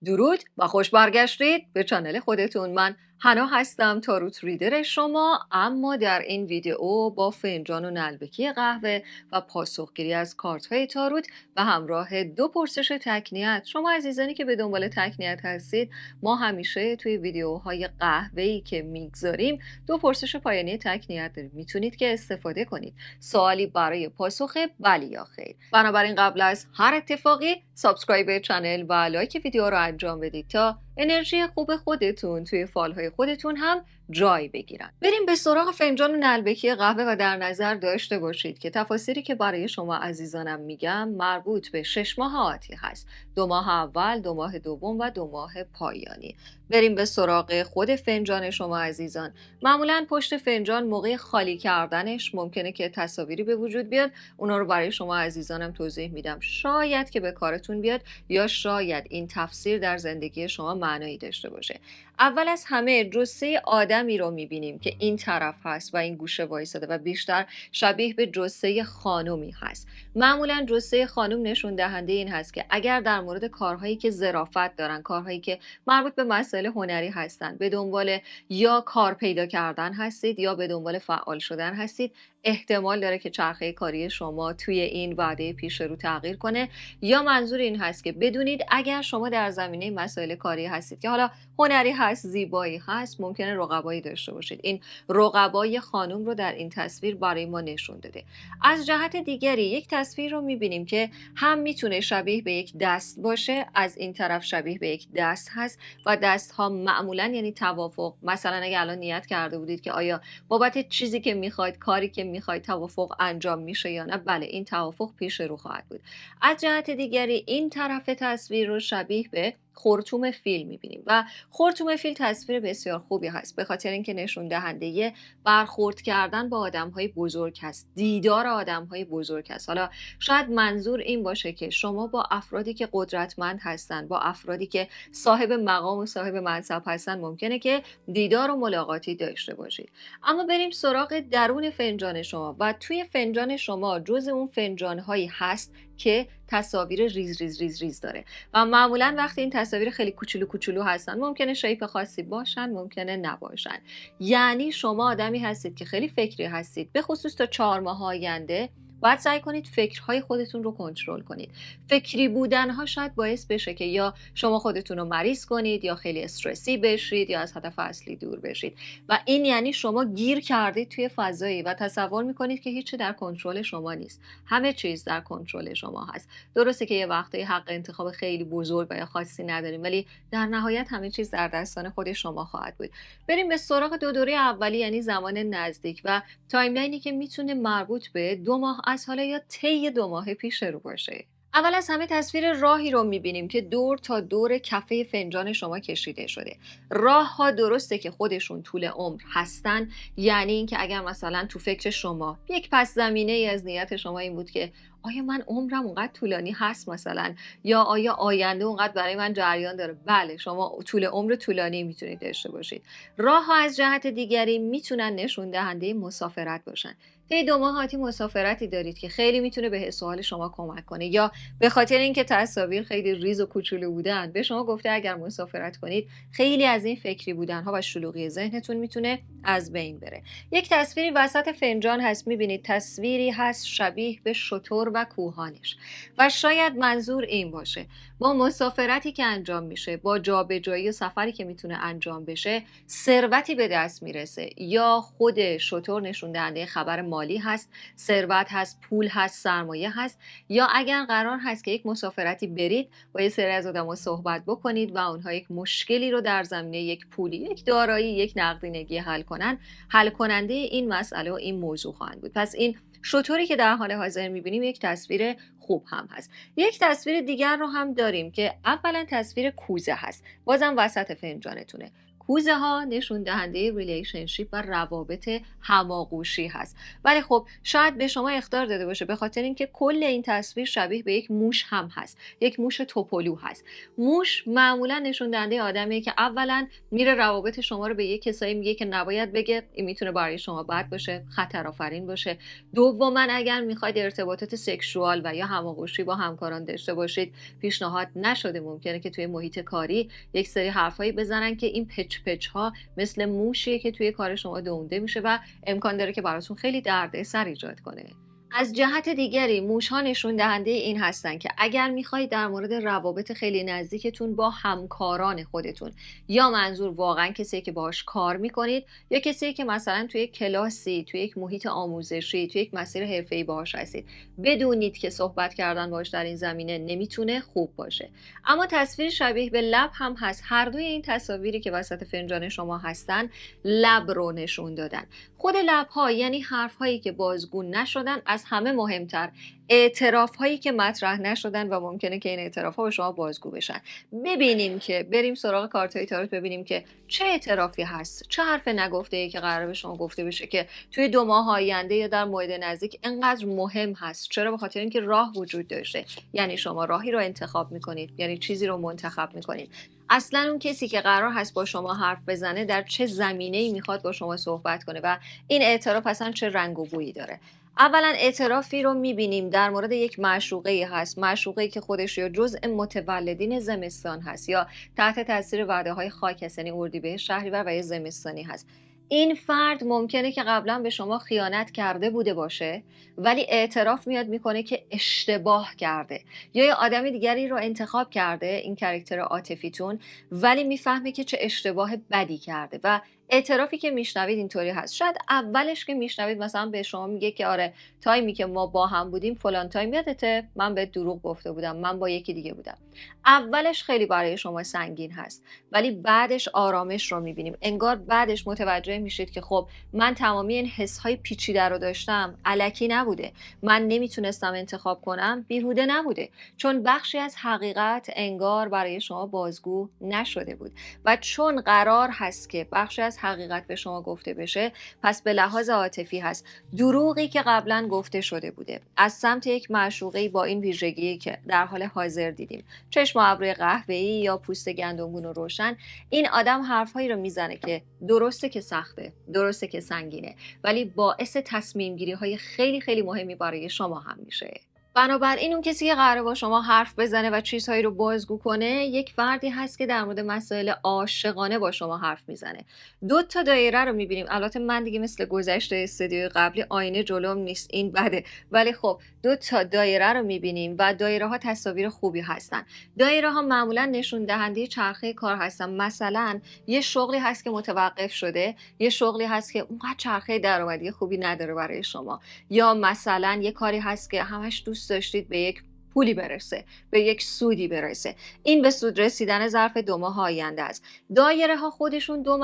درود و خوش برگشتید به چنل خودتون. من حنا هستم، تاروت ریدر شما. اما در این ویدیو با فنجان و نلبکی قهوه و پاسخگیری از کارت های تاروت و همراه دو پرسش تکنیت. شما عزیزانی که به دنبال تکنیت هستید، ما همیشه توی ویدیوهای قهوه‌ای که میگذاریم دو پرسش پایانی تکنیت داریم، میتونید که استفاده کنید. سوالی برای پاسخ بله یا خیر. بنابراین قبل از هر اتفاقی سابسکرایب چنل و لایک ویدیو رو انجام بدید تا انرژی خوب خودتون توی فالهای خودتون هم جای بگیرن. بریم به سراغ فنجان نلبکی قهوه و در نظر داشته باشید که تفاصیلی که برای شما عزیزانم میگم مربوط به 6 ماه آتی هست. 2 ماه اول، 2 ماه دوم و 2 ماه پایانی. بریم به سراغ خود فنجان شما عزیزان. معمولا پشت فنجان موقع خالی کردنش ممکنه که تصاویری به وجود بیاد. اونا رو برای شما عزیزانم توضیح میدم، شاید که به کارتون بیاد یا شاید این تفسیر در زندگی شما معنایی داشته باشه. اول از همه جثه آدمی رو میبینیم که این طرف هست و این گوشه وایساده و بیشتر شبیه به جثه خانومی هست. معمولا جثه خانوم نشون دهنده این هست که اگر در مورد کارهایی که ظرافت دارن، کارهایی که مربوط به مسائل هنری هستن، به دنبال یا کار پیدا کردن هستید یا به دنبال فعال شدن هستید، احتمال داره که چرخه کاری شما توی این وعده پیش رو تغییر کنه. یا منظور این هست که بدونید اگر شما در زمینه مسائل کاری هستید که حالا هنری هست، زیبایی هست، ممکنه رقبایی داشته باشید. این رقبای خانم رو در این تصویر برای ما نشون داده. از جهت دیگری یک تصویر رو میبینیم که هم میتونه شبیه به یک دست باشه، از این طرف شبیه به یک دست هست و دست ها معمولا یعنی توافق. مثلا اگه الان نیت کرده بودید که آیا بابت چیزی که میخواید، کاری که میخواید توافق انجام میشه یا نه، بله این توافق پیش رو خواهد بود. از جهت دیگری این طرف تصویر رو شبیه به خرطوم فیل میبینیم و خرطوم فیل تصویر بسیار خوبی هست به خاطر اینکه نشون دهنده برخورد کردن با آدم‌های بزرگ هست، دیدار آدم‌های بزرگ هست. حالا شاید منظور این باشه که شما با افرادی که قدرتمند هستن، با افرادی که صاحب مقام و صاحب منصب هستن، ممکنه که دیدار و ملاقاتی داشته باشید. اما بریم سراغ درون فنجان شما و توی فنجان شما جز اون فنجان‌هایی هست که تصاویر ریز ریز ریز ریز داره و معمولا وقتی این تصاویر خیلی کوچولو کوچولو هستن ممکنه شیپ خاصی باشن، ممکنه نباشن. یعنی شما آدمی هستید که خیلی فکری هستید، به خصوص تا 4 ماه آینده باید سعی کنید فکرهای خودتون رو کنترل کنید. فکری بودنها شاید باعث بشه که یا شما خودتون رو مریض کنید یا خیلی استرسی بشید یا از هدف اصلی دور بشید و این یعنی شما گیر کردید توی فضایی و تصور میکنید که هیچی در کنترل شما نیست. همه چیز در کنترل شما هست. درسته که یه وقتی حق انتخاب خیلی بزرگ و یا خاصی نداریم، ولی در نهایت همه چیز در دستان خود شما خواهد بود. بریم به سراغ دو دوره اولی، یعنی زمان نزدیک و تایملاینی که میتونه مربوط به 2 ماه از حالا یا طی 2 ماه پیش رو باشه. اول از همه تصویر راهی رو میبینیم که دور تا دور کفه فنجان شما کشیده شده. راه ها درسته که خودشون طول عمر هستن، یعنی اینکه اگر مثلا تو فکر شما یک پس زمینه ای از نیت شما این بود که آیا من عمرم اونقدر طولانی هست مثلا، یا آیا آینده اونقدر برای من جریان داره، بله شما طول عمر طولانی میتونید داشته باشید. راه ها از جهت دیگری میتونن نشون دهنده مسافرت باشن. طی 2 ماه آتی مسافرتی دارید که خیلی میتونه به حس و حال شما کمک کنه، یا به خاطر اینکه تصاویر خیلی ریز و کوچولو بودن به شما گفته اگر مسافرت کنید خیلی از این فکری بودنها و شلوغی ذهنتون میتونه از بین بره. یک تصویری وسط فنجان هست، میبینید تصویری هست شبیه به شتر و کوهانش و شاید منظور این باشه با مسافرتی که انجام میشه، با جابجایی و سفری که میتونه انجام بشه، ثروتی به دست میرسه. یا خود شتر نشون دهنده خبر مالی هست، ثروت هست، پول هست، سرمایه هست. یا اگر قرار هست که یک مسافرتی برید با یه سری از آدم‌ها صحبت بکنید و اونها یک مشکلی رو در زمینه یک پولی، یک دارایی، یک نقدینگی حل کنن، حل کننده این مسئله و این موضوع خواهند بود. پس این شطوری که در حال حاضر میبینیم یک تصویر خوب هم هست. یک تصویر دیگر رو هم داریم که اولا تصویر کوزه هست، بازم وسط فنجانتونه. کوزه ها نشون دهنده ریلیشنشیپ و روابط هماغوشی هست. ولی خب شاید به شما اخطار داده باشه به خاطر اینکه کل این تصویر شبیه به یک موش هم هست، یک موش توپلو هست. موش معمولا نشون دهنده آدمیه که اولا میره روابط شما رو به یک کسایی میگه که نباید بگه، این میتونه برای شما بد باشه، خطر آفرین باشه. دوما اگر میخواید ارتباطات سکشوال و یا هماغوشی با همکاران داشته باشید، پیشنهاد نشده. ممکنه که توی محیط کاری یک سری حرفایی بزنن که این پچ ها مثل موشیه که توی کار شما دونده میشه و امکان داره که براتون خیلی دردسر ایجاد کنه. از جهت دیگری موش‌ها نشون دهنده این هستن که اگر میخواید در مورد روابط خیلی نزدیکتون با همکاران خودتون، یا منظور واقعا کسی که باهاش کار میکنید یا کسی که مثلا توی کلاسی، توی یک محیط آموزشی، توی یک مسیر حرفه‌ای باهاش هستید، بدونید که صحبت کردن باهاش در این زمینه نمیتونه خوب باشه. اما تصویر شبیه به لب هم هست. هر دوی این تصاویری که وسط فنجان شما هستن لب رو نشون دادن. خود لب‌ها یعنی حرف‌هایی که بازگو نشدن، از همه مهمتر اعتراف هایی که مطرح نشدن و ممکنه که این اعتراف ها به شما بازگو بشن. ببینیم که بریم سراغ کارت های تاروت، ببینیم که چه اعترافی هست، چه حرف نگفته ای که قراره به شما گفته بشه که توی 2 ماه آینده یا در موعد نزدیک انقدر مهم هست. چرا؟ به خاطر اینکه راه وجود داشته. یعنی شما راهی رو انتخاب میکنید، یعنی چیزی رو منتخب میکنید. اصلا اون کسی که قرار هست با شما حرف بزنه در چه زمینه‌ای میخواد با شما صحبت کنه و این اعتراف اصلا چه رنگ و بویی داره. اولا اعترافی رو میبینیم در مورد یک معشوقه هست، معشوقه که خودش یا جزء متولدین زمستان هست یا تحت تاثیر وعده های خاک، یعنی اردیبهشت، شهریور و یا زمستانی هست. این فرد ممکنه که قبلا به شما خیانت کرده بوده باشه، ولی اعتراف میاد میکنه که اشتباه کرده، یا یه آدم دیگری رو انتخاب کرده، این کاراکتر عاطفیتون، ولی میفهمه که چه اشتباه بدی کرده. و اعترافی که میشنوید اینطوری هست. شاید اولش که میشنوید مثلا به شما میگه که آره تایمی که ما با هم بودیم فلان تایم یادته من به دروغ گفته بودم، من با یکی دیگه بودم. اولش خیلی برای شما سنگین هست، ولی بعدش آرامش رو میبینیم. انگار بعدش متوجه میشید که خب من تمامی این حسهای پیچیده رو داشتم، الکی نبوده، من نمیتونستم انتخاب کنم، بیهوده نبوده، چون بخشی از حقیقت انگار برای شما بازگو نشده بود. و چون قرار هست که بخشی از حقیقت به شما گفته بشه، پس به لحاظ عاطفی هست دروغی که قبلا گفته شده بوده از سمت یک معشوقه‌ای با این ویژگی که در حال حاضر دیدیم، چشم و ابروی قهوه‌ای یا پوست گندمگون و روشن، این آدم حرفهایی رو میزنه که درسته که سخته، درسته که سنگینه، ولی باعث تصمیم گیری های خیلی خیلی مهمی برای شما هم میشه. بنابراین اون کسی که قراره با شما حرف بزنه و چیزهایی رو بازگو کنه یک فردی هست که در مورد مسائل عاشقانه با شما حرف میزنه. 2 تا دایره رو میبینیم. البته من دیگه مثل گذشته استودیوی قبلی آینه جلوم نیست، این بده، ولی خب 2 تا دایره رو میبینیم و دایره ها تصاویر خوبی هستن. دایره ها معمولا نشون دهنده چرخه کار هستن. مثلا یه شغلی هست که متوقف شده، یه شغلی هست که اونقدر چرخه درآمدی خوبی نداره برای شما، یا مثلا یه کاری هست که همش دوست داشتید به یک پولی برسه، به یک سودی برسه. این به سود رسیدن ظرف 2 ماه آینده است. دایره ها خودشون 2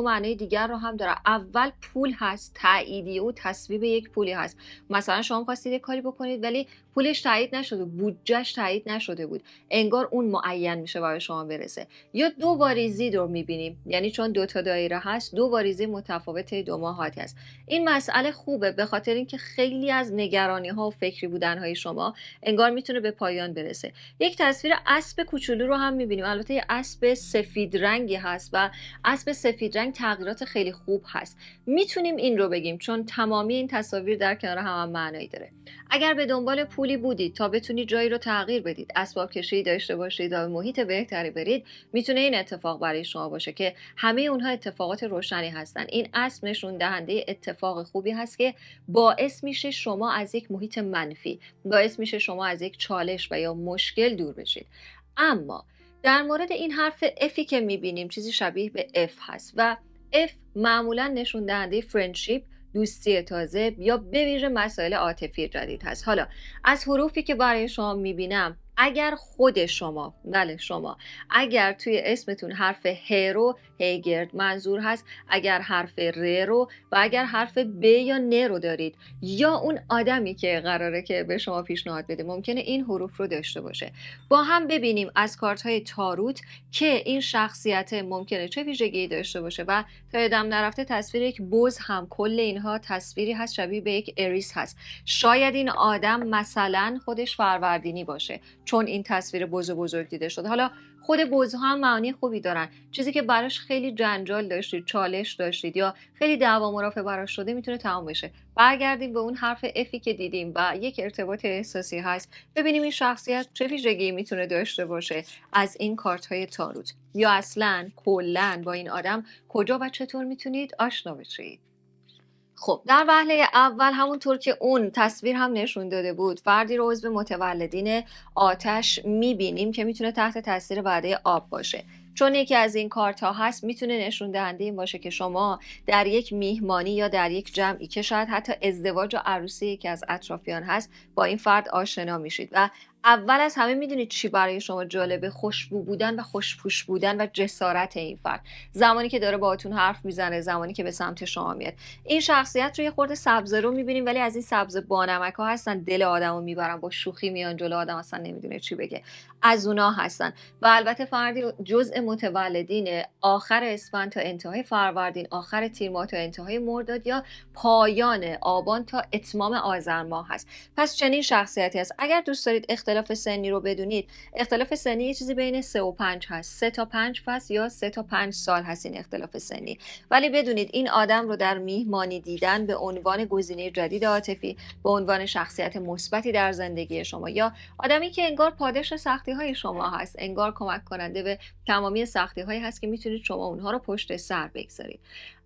معنای دیگر رو هم داره. اول پول هست، تأییدیه و تصویب یک پولی هست. مثلا شما خواستید یک کاری بکنید ولی پولش تایید نشده، بودجهش تایید نشده بود، انگار اون معین میشه برای شما برسه. یا 2 واریزی رو میبینیم، یعنی چون 2 تا دایره هست 2 واریزی متفاوت 2 ماهاتی هست. این مسئله خوبه به خاطر اینکه خیلی از نگرانی ها و فکری بودن های شما انگار میتونه به پایان برسه. یک تصویر اسب کوچولو رو هم میبینیم. البته یه اسب سفید رنگی هست و اسب سفید رنگ تغییرات خیلی خوب هست. میتونیم این رو بگیم چون تمامی این تصاویر در کنار هم معنایی داره. اگر به دنبال پولی بودید تا بتونید جایی رو تغییر بدید، اسباب کشی داشته باشید و به محیط بهتری برید، میتونه این اتفاق برای شما باشه که همه اونها اتفاقات روشنی هستن. این اسب نشون دهنده اتفاق خوبی هست که باعث میشه شما از یک محیط منفی، باعث میشه شما از یک چالش و یا مشکل دور بشید. اما در مورد این حرف افی که میبینیم چیزی شبیه به اف هست و اف معمولا نشون دهنده فرندشیپ، دوستی تازه یا به ویژه مسائل عاطفی جدید هست. حالا از حروفی که برای شما میبینم اگر خود شما، بله شما، اگر توی اسمتون حرف ه رو هیگرد منظور هست، اگر حرف ر رو و اگر حرف ب یا ن رو دارید، یا اون آدمی که قراره که به شما پیشنهاد بده ممکنه این حروف رو داشته باشه. با هم ببینیم از کارت های تاروت که این شخصیت ممکنه چه ویژگی داشته باشه. و تا یادم نرفته تصویر یک بز هم، کل اینها تصویری هست شبیه به یک اریس هست. شاید این آدم مثلا خودش فروردینی باشه چون این تصویر بزرگ دیده شده. حالا خود بزها هم معانی خوبی دارن. چیزی که براش خیلی جنجال داشتید، چالش داشتید یا خیلی دعوا مرافع براش شده میتونه تمام بشه. برگردیم به اون حرف افی که دیدیم و یک ارتباط احساسی هست. ببینیم این شخصیت چه ویژگی میتونه داشته باشه از این کارت های تاروت، یا اصلا کلا با این آدم کجا و چطور میتونید آشنا بشید. خب در وهله اول همونطور که اون تصویر هم نشون داده بود، فردی رو عضو متولدین آتش میبینیم که میتونه تحت تاثیر وعده آب باشه. چون یکی از این کارت ها هست میتونه نشون دهنده این باشه که شما در یک میهمانی یا در یک جمعی که شاید حتی ازدواج و عروسی یکی از اطرافیان هست با این فرد آشنا میشید. و اول از همه میدونید چی برای شما جالبه؟ خوشبو بودن و خوشپوش بودن و جسارت این فرد زمانی که داره باهاتون حرف میزنه، زمانی که به سمت شما میاد. این شخصیت رو یه خورده سبز رو میبینیم، ولی از این سبز بانمک ها هستن، دل آدمو میبرن، با شوخی میان جلو آدم، اصلا نمیدونه چی بگه. از اونا هستن. و البته فردی جزء متولدین آخر اسفند تا انتهای فروردین، آخر تیر ماه تا انتهای مرداد، یا پایان آبان تا اتمام آذر ماه هست. پس چنین شخصیتی هست. اگر دوست دارید اختلاف سنی رو بدونید، اختلاف سنی یه چیزی بین 3 و 5 هست. 3 تا 5 فصل یا 3 تا 5 سال هست این اختلاف سنی. ولی بدونید این آدم رو در میهمانی دیدن به عنوان گزینه جدید عاطفی، به عنوان شخصیت مثبتی در زندگی شما، یا آدمی که انگار پاداش سختی های شما هست، انگار کمک کننده به تمامی سختی هایی هست که میتونید شما اونها رو پشت سر بگذارید.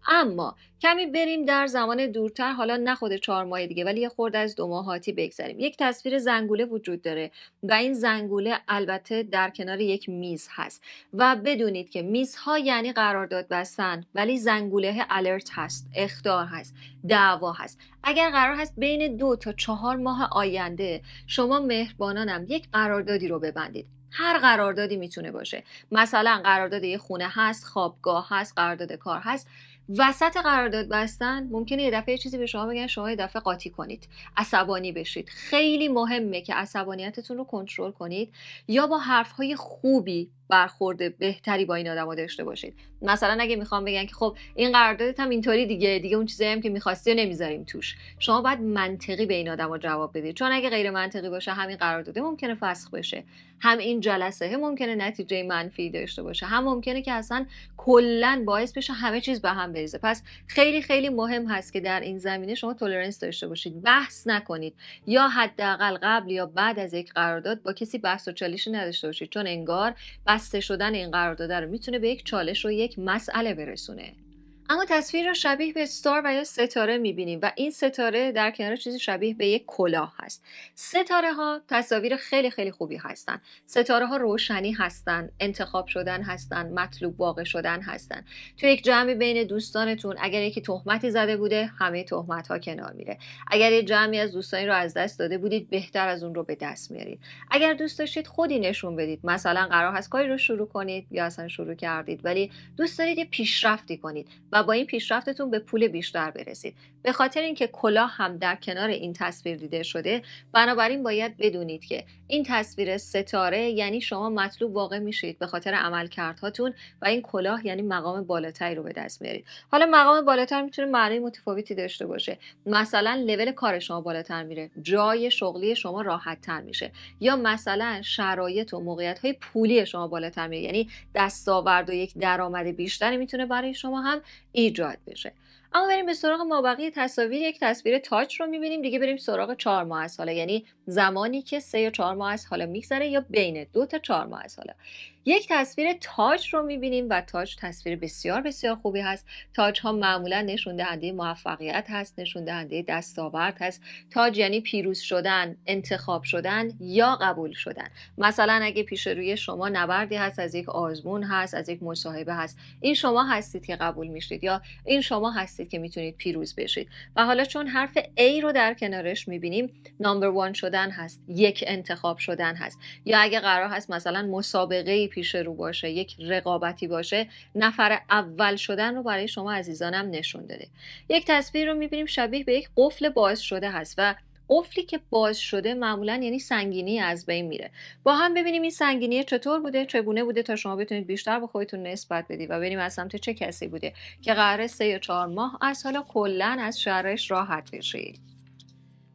اما کمی بریم در زمان دورتر، حالا نه خود 4 ماه دیگه ولی یه خورده از 2 ماهاتی بگذریم. یک تصویر زنگوله وجود داره و این زنگوله البته در کنار یک میز هست. و بدونید که میزها یعنی قرارداد بستن، ولی زنگوله الرت هست، اخطار هست، دعوا هست. اگر قرار هست بین 2 تا 4 ماه آینده شما مهربانانم یک قراردادی رو ببندید، هر قراردادی میتونه باشه، مثلا قرارداد یه خونه هست، خوابگاه هست، قرارداد کار هست، وسط قرارداد بستن ممکنه یه دفعه چیزی به شما بگن، شما یه دفعه قاطی کنید، عصبانی بشید. خیلی مهمه که عصبانیتتون رو کنترل کنید یا با حرفهای خوبی برخورد بهتری با این آدما داشته باشید. مثلا اگه میخوام بگن که خب این قراردادت هم اینطوری دیگه اون چیزایی هم که می‌خواستی رو نمیذاریم توش، شما باید منطقی به این آدما جواب بدید. چون اگه غیر منطقی باشه همین قرارداد ممکنه فسخ بشه، هم این جلسه ممکنه نتیجه منفی داشته باشه، هم ممکنه که اصلا کلا باعث بشه همه چیز به هم بریزه. پس خیلی خیلی مهم هست که در این زمینه شما تولرنس داشته باشید، بحث نکنید، یا حداقل قبل یا بعد از یک قرارداد با کسی بحث و چالشی نداشته باشید، چون انگار بسته شدن این قرارداد رو میتونه به یک چالش و یک مسئله برسونه. اما تصویر رو شبیه به ستار و یا ستاره میبینیم و این ستاره در کنار چیزی شبیه به یک کلاه هست. ستاره ها تصاویر خیلی خیلی خوبی هستن. ستاره ها روشنی هستن، انتخاب شدن هستن، مطلوب واقع شدن هستن. تو یک جمعی بین دوستانتون اگر یکی تهمتی زده بوده، همه تهمت ها کنار میره. اگر یه جمعی از دوستانی رو از دست داده بودید، بهتر از اون رو به دست میارید. اگر دوست داشتید خودی نشون بدید، مثلا قرار هست کاری رو شروع کنید یا اصلا شروع کردید ولی دوست دارید یه پیشرفتی کنید و با این پیشرفتتون به پول بیشتر برسید، به خاطر اینکه کلاه هم در کنار این تصویر دیده شده، بنابراین باید بدونید که این تصویر ستاره یعنی شما مطلوب واقع میشید به خاطر عملکردهاتون و این کلاه یعنی مقام بالاتری رو به دست میارید. حالا مقام بالاتر میتونه معنی متفاوتی داشته باشه، مثلا لول کار شما بالاتر میره، جای شغلی شما راحت تر میشه، یا مثلا شرایط و موقعیت های پولی شما بالاتر میره، یعنی دستاورد و یک درآمد بیشتری میتونه برای شما هم ایجاد بشه. اما بریم به سراغ مابقی تصاویر. یک تصویر تاچ رو میبینیم دیگه. بریم سراغ 4 ماه از حالا، یعنی زمانی که 3 یا 4 ماه از حالا میگذره یا بین 2 تا 4 ماه از حالا. یک تصویر تاج رو میبینیم و تاج تصویر بسیار بسیار خوبی هست. تاج ها معمولا نشون دهنده موفقیت هست، نشون دهنده دستاورد هست. تاج یعنی پیروز شدن، انتخاب شدن یا قبول شدن. مثلا اگه پیش روی شما نبردی هست، از یک آزمون هست، از یک مصاحبه هست، این شما هستید که قبول میشید یا این شما هستید که میتونید پیروز بشید. و حالا چون حرف A رو در کنارش میبینیم، نمبر 1 شدن هست، یک انتخاب شدن هست. یا اگه قرار هست مثلا مسابقه‌ای پیش رو باشه، یک رقابتی باشه، نفر اول شدن رو برای شما عزیزانم نشون داده. یک تصویر رو میبینیم شبیه به یک قفل باز شده هست و قفلی که باز شده معمولا یعنی سنگینی از بین میره. با هم ببینیم این سنگینی چطور بوده، چگونه بوده تا شما بتونید بیشتر به خودتون نسبت بدید و ببینیم از سمت چه کسی بوده که قراره 3 یا 4 ماه از حالا کلا از شرش راحت بشید.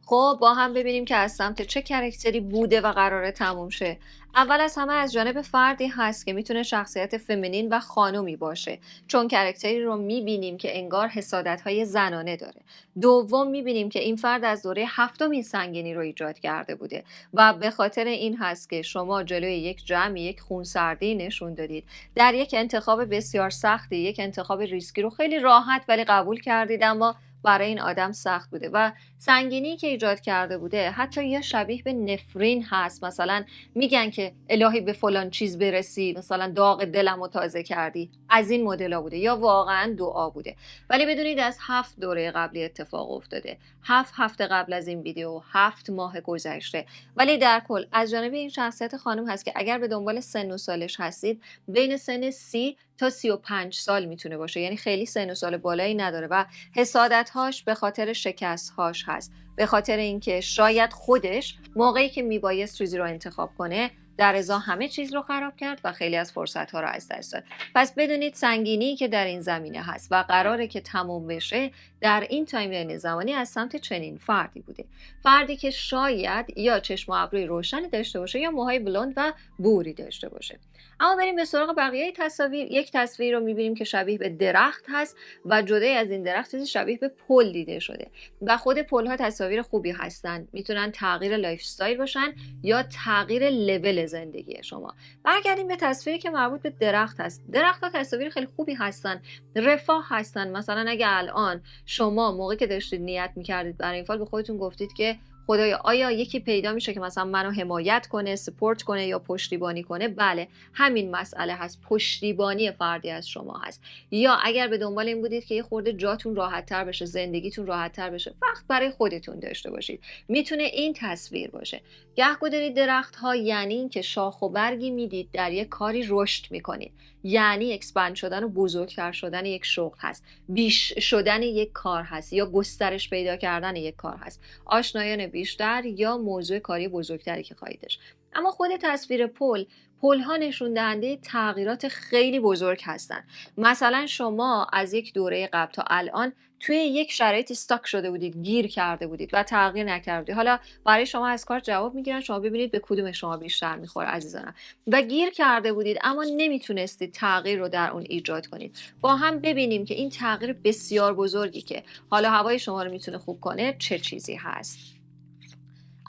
خب با هم ببینیم که از سمت چه کرکتری بوده و قراره تموم شه. اول از همه از جانب فردی هست که میتونه شخصیت فمینین و خانومی باشه، چون کرکتری رو میبینیم که انگار حسادت‌های زنانه داره. دوم میبینیم که این فرد از دوره هفتم این سنگینی رو ایجاد کرده بوده و به خاطر این هست که شما جلوی یک جمع یک خونسردی نشون دادید، در یک انتخاب بسیار سختی، یک انتخاب ریسکی رو خیلی راحت ولی قبول کردید، اما برای این آدم سخت بوده و سنگینی که ایجاد کرده بوده حتی یه شبیه به نفرین هست. مثلا میگن که الهی به فلان چیز برسی، مثلا داغ دلمو تازه کردی، از این مدل‌ها بوده یا واقعا دعا بوده. ولی بدونید از 7 دوره قبلی اتفاق افتاده، 7 هفته قبل از این ویدیو، 7 ماه گذشته. ولی در کل از جانب این شخصیت خانم هست که اگر به دنبال سن و سالش هستید، بین سن 30 تا 35 سال میتونه باشه، یعنی خیلی سن و سال بالایی نداره و حسادت‌هاش به خاطر شکست‌هاش هست، به خاطر اینکه شاید خودش موقعی که میبایست چیزی رو انتخاب کنه در ازا همه چیز رو خراب کرد و خیلی از فرصت‌ها رو از دست داد. پس بدونید سنگینی که در این زمینه هست و قراره که تموم بشه در این تایملاین زمانی از سمت چنین فردی بوده. فردی که شاید یا چشم و ابروی روشنی داشته باشه یا موهای بلوند و بوری داشته باشه. اما بریم به سراغ بقیه تصاویر. یک تصویر رو میبینیم که شبیه به درخت هست و جدای از این درخت چیزی شبیه به پل دیده شده و خود پل ها تصاویر خوبی هستن، میتونن تغییر لایف استایل باشن یا تغییر لول زندگی شما. برگردیم به تصویری که مربوط به درخت هست. درخت ها تصاویر خیلی خوبی هستن، رفاه هستن. مثلا اگه الان شما موقعی که داشتید نیت میکردید برای این فال به خودتون گفتید که خدایا آیا یکی پیدا میشه که مثلا منو حمایت کنه، سپورت کنه یا پشتیبانی کنه؟ بله، همین مسئله هست، پشتیبانی فردی از شما هست. یا اگر به دنبال این بودید که یه خورده جاتون راحت تر بشه، زندگیتون راحت تر بشه، وقت برای خودتون داشته باشید، میتونه این تصویر باشه. گهگداری درخت ها یعنی این که شاخ و برگی میدید، در یک کاری رشد میکنید، یعنی اکسپند شدن و بزرگتر شدن یک شغل هست، بیش شدن یک کار هست یا گسترش پیدا کردن یک کار هست، آشنایان بیشتر یا موضوع کاری بزرگتری که خواهید داشت. اما خود تصویر پل ها نشون دهنده تغییرات خیلی بزرگ هستند. مثلا شما از یک دوره قبل تا الان توی یک شرایطی استاک شده بودید، گیر کرده بودید و تغییر نکردید. حالا برای شما از کار جواب میگیرن، شما ببینید به کدوم شما بیشتر میخوره عزیزانم. و گیر کرده بودید اما نمیتونستید تغییر رو در اون ایجاد کنید. با هم ببینیم که این تغییر بسیار بزرگی که حالا هوای شما رو میتونه خوب کنه چه چیزی هست.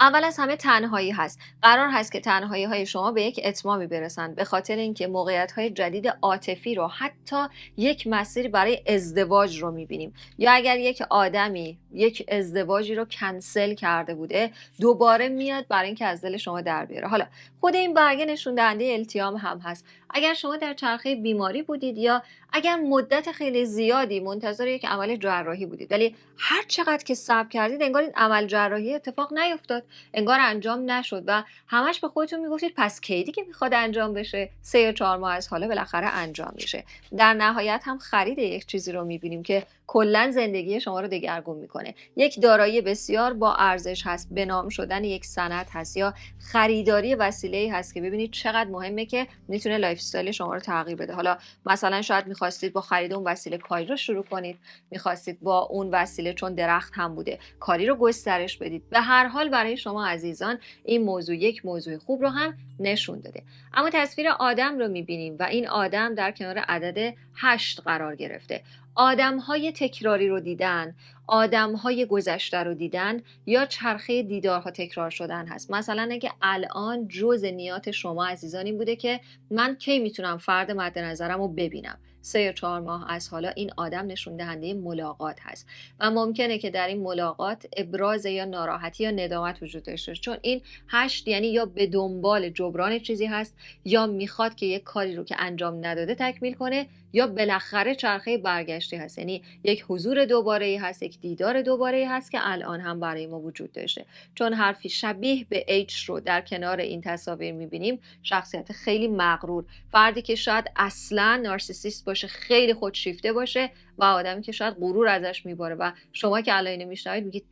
اول از همه تنهایی هست. قرار هست که تنهایی های شما به یک اتمامی برسند، به خاطر اینکه موقعیت های جدید عاطفی رو، حتی یک مسیر برای ازدواج رو میبینیم. یا اگر یک آدمی یک ازدواجی رو کنسل کرده بوده، دوباره میاد برای اینکه از دل شما در بیاره. حالا خود این برگه نشون دهنده التیام هم هست. اگر شما در چرخه بیماری بودید یا اگر مدت خیلی زیادی منتظر یک عمل جراحی بودید، ولی هر چقدر که صبر کردید انگار این عمل جراحی اتفاق نیفتاد، انگار انجام نشد و همش به خودتون میگفتید پس کی دیگه میخواد انجام بشه؟ 3 یا 4 ماه از حالا بالاخره انجام میشه. در نهایت هم خرید یک چیزی رو میبینیم که کلا زندگی شما رو دگرگون میکنه. یک دارایی بسیار با ارزش هست، به نام شدن یک سند هست یا خریداری وسیله‌ای هست که ببینید چقدر مهمه که میتونه لایف استایل شما رو تغییر بده. حالا مثلا شاید میخواستید با خرید اون وسیله کاری رو شروع کنید، میخواستید با اون وسیله چون درخت هم بوده کاری رو گسترش بدید. به هر حال برای شما عزیزان این موضوع یک موضوع خوب رو هم نشون داده. اما تصویر آدم رو میبینیم و این آدم در کنار عدد 8 قرار گرفته. آدم‌های تکراری رو دیدن، آدم‌های گذشته رو دیدن یا چرخه دیدارها تکرار شدن هست. مثلا اگه الان جزء نیات شما عزیزان این بوده که من کی میتونم فرد مد نظرم رو ببینم، 3 یا 4 ماه از حالا این آدم نشون دهنده ملاقات هست و ممکنه که در این ملاقات ابراز یا ناراحتی یا ندامت وجود داشته، چون این 8 یعنی یا به دنبال جبران چیزی هست یا میخواد که یک کاری رو که انجام نداده تکمیل کنه یا بالاخره چرخه برگشتی هست، یعنی یک حضور دوباره‌ای هست، یک دیدار دوباره‌ای هست که الان هم برای ما وجود داشته. چون حرفی شبیه به H رو در کنار این تصاویر می‌بینیم، شخصیت خیلی مغرور، فردی که شاید اصلاً نارسیسیست باشه، خیلی خودشیفته باشه و آدمی که شاید غرور ازش میباره و شما که الان اینو میشنوید میگید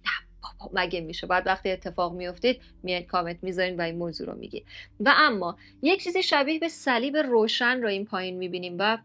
بابا مگه میشه، بعد وقتی اتفاق میافتید میاد کامنت میذارین و این موضوع رو میگی. و اما یک چیزی شبیه به صلیب روشن رو این پایین میبینیم و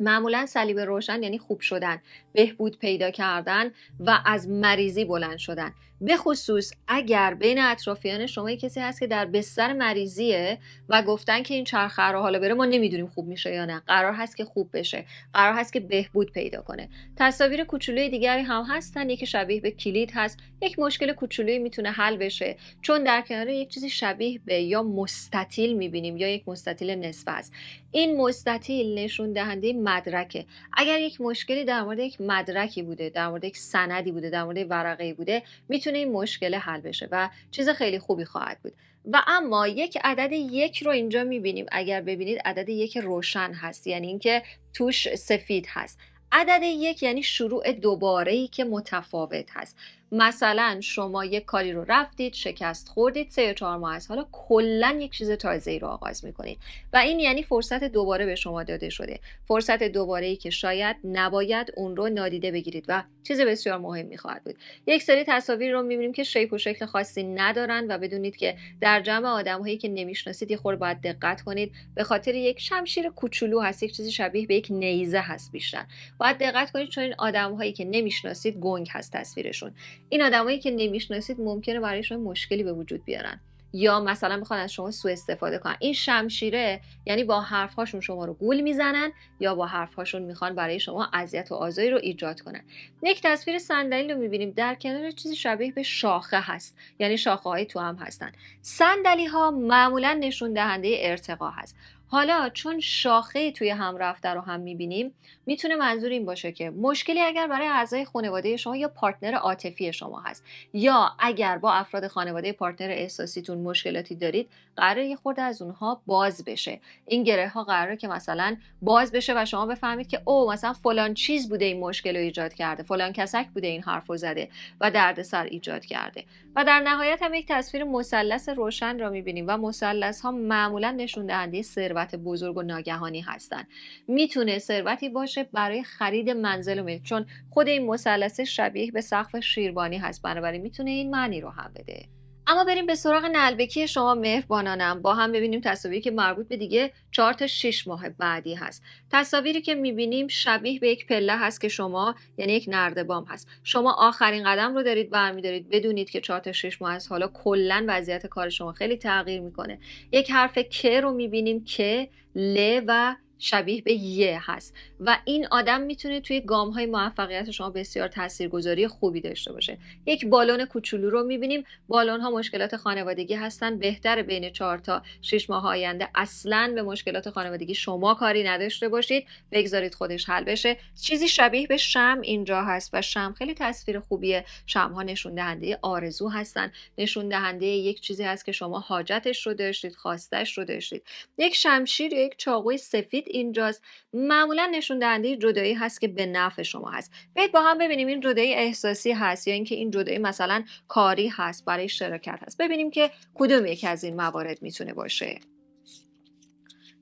معمولا صلیب روشن یعنی خوب شدن، بهبود پیدا کردن و از مریضی بلند شدن. به خصوص اگر بین اطرافیان شما کسی هست که در بستر مریضیه و گفتن که این چرخه رو حالا بره ما نمیدونیم خوب میشه یا نه، قرار هست که خوب بشه، قرار هست که بهبود پیدا کنه. تصاویر کوچولوی دیگری هم هستن، یکی شبیه به کلید هست، یک مشکل کوچولویی میتونه حل بشه چون در کنار یک چیزی شبیه به یا مستطیل میبینیم یا یک مستطیل نصفه است. این مستطیل نشون دهنده مدرکه. اگر یک مشکلی در مورد یک مدرکی بوده، در مورد یک سندی بوده، در مورد ورقه‌ای بوده، میتونه این مشکل حل بشه و چیز خیلی خوبی خواهد بود. و اما یک عدد 1 رو اینجا میبینیم، اگر ببینید عدد 1 روشن هست، یعنی اینکه توش سفید هست. عدد 1 یعنی شروع دوباره‌ای که متفاوت هست. مثلا شما یک کاری رو رفتید، شکست خوردید، 3 یا 4 ماه از حالا کلا یک چیز تازه‌ای رو آغاز میکنید و این یعنی فرصت دوباره به شما داده شده، فرصت دوباره‌ای که شاید نباید اون رو نادیده بگیرید و چیز بسیار مهمی خواهد بود. یک سری تصاویر رو می‌بینیم که شیپ و شکل خاصی ندارن و بدونید که در جمع آدم‌هایی که نمی‌شناسید یه خورده باید دقت کنید، به خاطر یک شمشیر کوچولو هست، یک چیزی شبیه به یک نیزه هست بیشتر. باید دقت کنید چون این آدم‌هایی که نمی‌شناسید گنگ هست تصویرشون. این آدمایی که نمی‌شناسید ممکنه برایشون مشکلی به وجود بیارن یا مثلا میخوان از شما سوء استفاده کنن. این شمشیره یعنی با حرف‌هاشون شما رو گول میزنن یا با حرف‌هاشون میخوان برای شما اذیت و آزاری رو ایجاد کنن. یک تصویر صندلی رو میبینیم، در کنار چیزی شبیه به شاخه هست، یعنی شاخه‌های تو هم هستن. صندلی‌ها معمولا نشون دهنده ارتقا هست. حالا چون شاخه توی هم رفته رو هم میبینیم، میتونه منظور این باشه که مشکلی اگر برای اعضای خانواده شما یا پارتنر عاطفی شما هست یا اگر با افراد خانواده پارتنر احساسیتون مشکلاتی دارید، قراره یه خورده از اونها باز بشه. این گره ها قراره که مثلا باز بشه و شما بفهمید که او مثلا فلان چیز بوده این مشکل رو ایجاد کرده، فلان کسک بوده این حرف رو زده و دردسر ایجاد کرده. و در نهایت هم یک تصویر مثلث روشن را میبینیم و مثلث ها معمولا نشون دهنده ثروت بزرگ و ناگهانی هستند. میتونه ثروتی باشه برای خرید منزل و ملک، چون خود این مثلث شبیه به سقف شیروانی هست، بنابراین میتونه این معنی رو هم بده. اما بریم به سراغ نلبکی شما مهربانانم، با هم ببینیم تصاویری که مربوط به دیگه 4 تا 6 ماه بعدی هست. تصاویری که میبینیم شبیه به یک پله هست که شما یعنی یک نردبان هست. شما آخرین قدم رو دارید برمی‌دارید، بدونید که 4 تا 6 ماه از حالا کلا وضعیت کار شما خیلی تغییر میکنه. یک حرف ک رو میبینیم که ل و شبیه به یه هست و این آدم میتونه توی گام‌های موفقیت شما بسیار تاثیرگذاری خوبی داشته باشه. یک بالون کوچولو رو می‌بینیم. بالون‌ها مشکلات خانوادگی هستن. بهتره بین 4 تا 6 ماه آینده اصلاً به مشکلات خانوادگی شما کاری نداشته باشید، بگذارید خودش حل بشه. چیزی شبیه به شمع اینجا هست و شمع خیلی تصویر خوبیه. شمع‌ها نشون دهنده آرزو هستن، نشون دهنده یک چیزی هست که شما حاجتش رو داشتید، خواستش رو داشتید. یک شمشیر یا یک چاقوی سفید اینجاست، معمولا نشون دهنده جدایی هست که به نفع شما هست. بیاید با هم ببینیم این جدایی احساسی هست یا اینکه این جدایی مثلا کاری هست، برای شراکت هست. ببینیم که کدوم یک از این موارد میتونه باشه،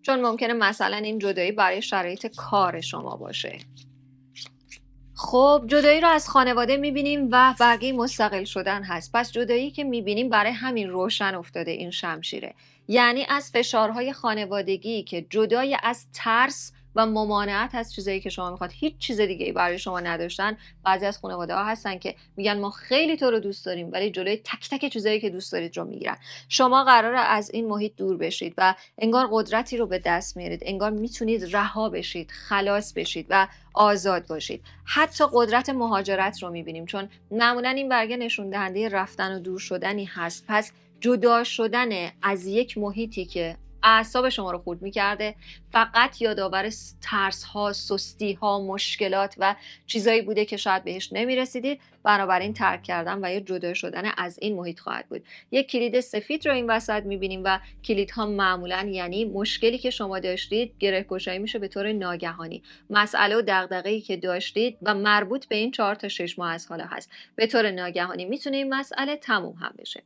چون ممکنه مثلا این جدایی برای شرایط کار شما باشه. خب جدایی رو از خانواده میبینیم و برگه مستقل شدن هست. پس جدایی که میبینیم برای همین روشن افتاده این شمشیره، یعنی از فشارهای خانوادگی که جدای از ترس و ممانعت از چیزایی که شما میخواد، هیچ چیز دیگه ای برای شما نداشتن. بعضی از خانواده ها هستن که میگن ما خیلی تو رو دوست داریم، ولی جلوی تک تک چیزایی که دوست دارید رو میگیرن. شما قراره از این محیط دور بشید و انگار قدرتی رو به دست میارید، انگار میتونید رها بشید، خلاص بشید و آزاد باشید. حتی قدرت مهاجرت رو میبینیم، چون معمولا این برگه نشون دهنده رفتن و دور شدنی هست. پس جدا شدن از یک محیطی که اعصاب شما رو خورد میکرده، فقط یادآور ترس ها، سستی ها، مشکلات و چیزایی بوده که شاید بهش نمیرسیدید، بنابراین ترک کردن و یا جدا شدن از این محیط خواهد بود. یک کلید سفید رو این وسط میبینیم و کلیدها معمولا یعنی مشکلی که شما داشتید گره‌گشایی میشه به طور ناگهانی. مسئله و دغدغه‌ای که داشتید و مربوط به این 4 تا 6 ماه از حالا هست، به طور ناگهانی میتونه این مسئله تموم هم بشه.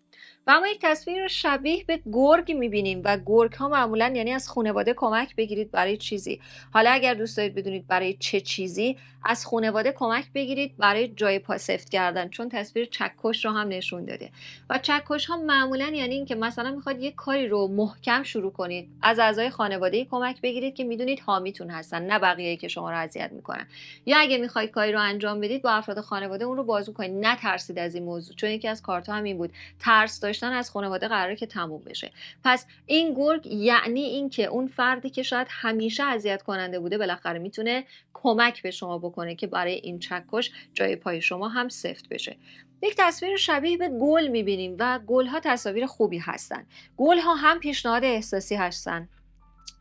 و اما یک تصویر شبیه به گرگ میبینیم و گرگ ها معمولا یعنی از خانواده کمک بگیرید برای چیزی. حالا اگر دوست دارید بدونید برای چه چیزی، از خانواده کمک بگیرید برای جای پا سفت کردن، چون تصویر چکش رو هم نشون داده. و چکش ها معمولا یعنی این که مثلا میخواد یک کاری رو محکم شروع کنید، از اعضای خانواده کمک بگیرید که میدونید حامیتون هستن، نه بقیه‌ای که شما رو اذیت میکنن. یا اگه میخواید کاری رو انجام بدید با افراد خانواده اون رو بازو کنید، نترسید از این موضوع، چون یکی از کارت ها هم این بود، ترس داشتن از خانواده قراره که تموم بشه. پس این گرگ یعنی این که اون فردی که شاید همیشه اذیت کننده بوده بالاخره میتونه کمک به شما بکنه که برای این چکش جای پای شما هم سفت بشه. یک تصویر شبیه به گل میبینیم و گل ها تصاویر خوبی هستن. گل ها هم پیشنهاد احساسی هستن،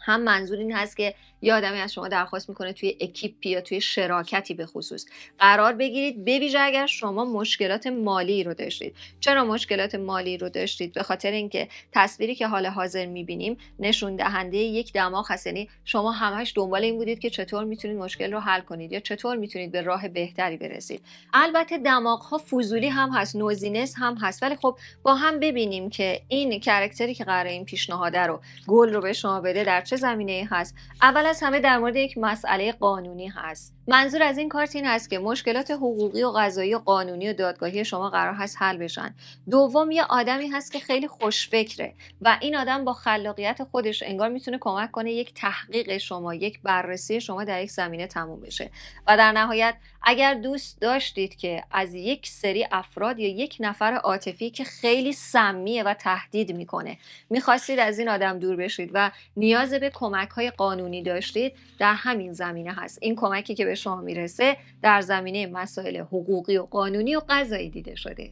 هم منظور این هست که یه آدمی از شما درخواست میکنه توی اکیپی یا توی شراکتی به خصوص قرار بگیرید، به ویژه اگر شما مشکلات مالی رو داشتید. چرا مشکلات مالی رو داشتید؟ به خاطر اینکه تصویری که حال حاضر میبینیم نشون دهنده یک دماغ هست، یعنی شما همش دنبال این بودید که چطور میتونید مشکل رو حل کنید یا چطور میتونید به راه بهتری برسید. البته دماغ ها فضولی هم هست، نوزینس هم هست، ولی خب با هم ببینیم که این کاراکتری که قراره این پیشنهاد رو، گل رو به شما بده، در چه زمینه‌ای هست. اول از همه در مورد یک مسئله قانونی هست. منظور از این کارت این هست که مشکلات حقوقی و قضایی و قانونی و دادگاهی شما قرار هست حل بشن. دوم، یه آدمی هست که خیلی خوشفکره و این آدم با خلاقیت خودش انگار میتونه کمک کنه یک تحقیق شما، یک بررسی شما در یک زمینه تموم بشه. و در نهایت اگر دوست داشتید که از یک سری افراد یا یک نفر عاطفی که خیلی سمیه و تهدید میکنه میخواستید از این آدم دور بشید و نیاز به کمک‌های قانونی داشتید، در همین زمینه هست. این کمکی که به شما میرسه در زمینه مسائل حقوقی و قانونی و قضایی دیده شده.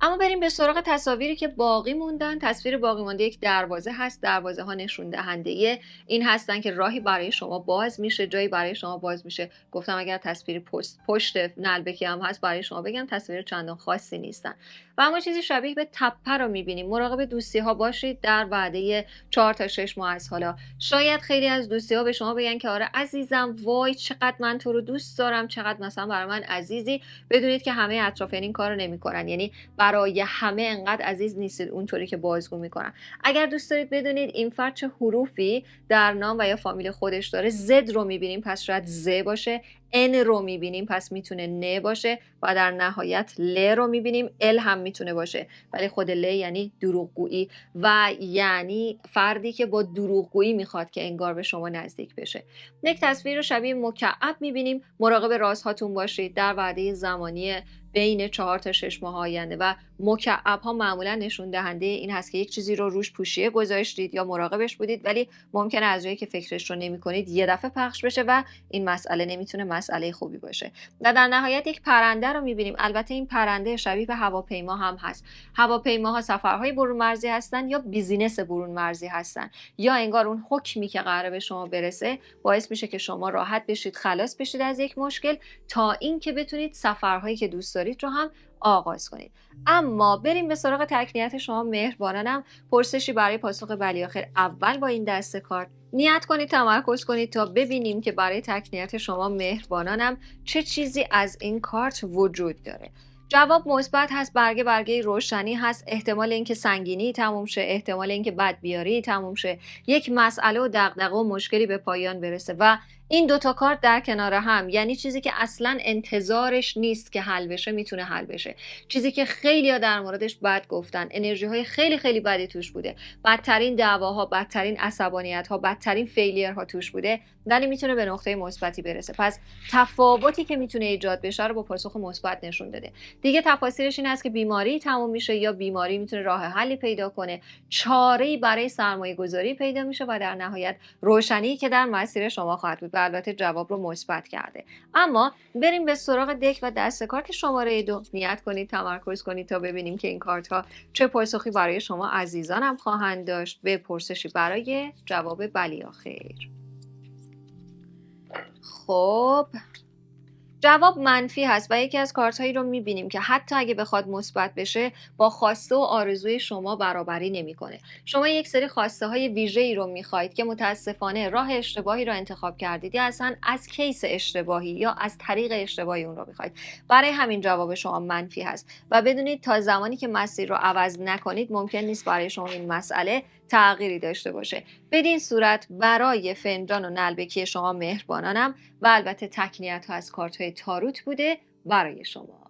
اما بریم به سراغ تصاویری که باقی موندن. تصویر باقی مونده یک دروازه هست. دروازه ها نشون دهنده این هستن که راهی برای شما باز میشه، جایی برای شما باز میشه. گفتم اگر تصویر پشت نلبکی هم هست برای شما بگم تصویر چندان خاصی نیستن. و اما چیزی شبیه به تپه رو میبینیم. مراقب دوستی ها باشید در وعده 4 تا 6 ماه از حالا. شاید خیلی از دوستی ها به شما بگن که آره عزیزم، وای چقدر من تو رو دوست دارم، چقدر مثلا برای من عزیزی. بدونید که همه اطرافیان این کارو نمیکنن، یعنی برای همه انقدر عزیز نیستید اونطوری که بازگو میکنن. اگر دوست دارید بدونید این فرد چه حروفی در نام و یا فامیل خودش داره، زد رو میبینیم پس شاید ز باشه، ان رو میبینیم پس میتونه ن باشه و در نهایت ل رو میبینیم، ال هم میتونه باشه، ولی خود ل یعنی دروغگویی و یعنی فردی که با دروغگویی میخواد که انگار به شما نزدیک بشه. یک تصویر رو شبیه مکعب میبینیم. مراقب رازهاتون باشید در وعده زمانی بین 4 تا 6 ماه آینده. و مکعب ها معمولا نشون دهنده این هست که یک چیزی رو روش پوشیه گذاشتید یا مراقبش بودید، ولی ممکنه از جایی که فکرش رو نمی کنید یه دفعه پخش بشه و این مسئله نمیتونه مسئله خوبی باشه. و در نهایت یک پرنده رو میبینیم. البته این پرنده شبیه به هواپیما هم هست. هواپیماها سفرهای برون مرزی هستن یا بیزینس برون مرزی هستن، یا انگار اون حکمی که قراره به شما برسه باعث میشه که شما راحت بشید، خلاص بشید از یک مشکل تا اینکه بتونید سفرهایی که دوست دارید رو هم آغاز کنید. اما بریم به سراغ تکنیت شما مهربانانم. پرسشی برای پاسخ بلی آخر. اول با این دسته کارت نیت کنید، تمرکز کنید تا ببینیم که برای تکنیت شما مهربانانم چه چیزی از این کارت وجود داره. جواب مثبت هست، برگه روشنی هست، احتمال اینکه سنگینی تموم شه، احتمال اینکه بدبیاری تموم شه، یک مسئله و دغدغه و مشکلی به پایان برسه و این دوتا کارت در کنار هم یعنی چیزی که اصلا انتظارش نیست که حل بشه میتونه حل بشه، چیزی که خیلی‌ها در موردش بد گفتن، انرژی های خیلی خیلی بدی توش بوده، بدترین دعواها، بدترین عصبانیت ها، بدترین فیلیر ها توش بوده، ولی میتونه به نقطه مثبتی برسه. پس تفاوتی که میتونه ایجاد بشه رو با پاسخ مثبت نشون داده. دیگه تفاصیلش این است که بیماری تموم میشه یا بیماری میتونه راه حلی پیدا کنه، چاره‌ای برای سرمایه گذاری پیدا میشه و در نهایت روشنی که در مسیر شما خواهد بود. و البته جواب رو مثبت کرده. اما بریم به سراغ دک و دست کارت شماره 2. نیت کنید، تمرکز کنید تا ببینیم که این کارت ها چه پاسخی برای شما عزیزانم خواهند داشت به پرسشی برای جواب بلی یا خیر. خب جواب منفی هست و یکی از کارت هایی رو میبینیم که حتی اگه بخواد مثبت بشه با خواسته و آرزوی شما برابری نمیکنه. شما یک سری خواسته های ویژه‌ای رو میخواید که متاسفانه راه اشتباهی رو انتخاب کردید یا اصلا از کیس اشتباهی یا از طریق اشتباهی اون رو میخواید. برای همین جواب شما منفی هست و بدونید تا زمانی که مسیر رو عوض نکنید ممکن نیست برای شما این مسئله تغییری داشته باشه. بدین صورت برای فنجان و نلبکی شما مهربانانم و البته تکنیت ها از کارت های تاروت بوده برای شما.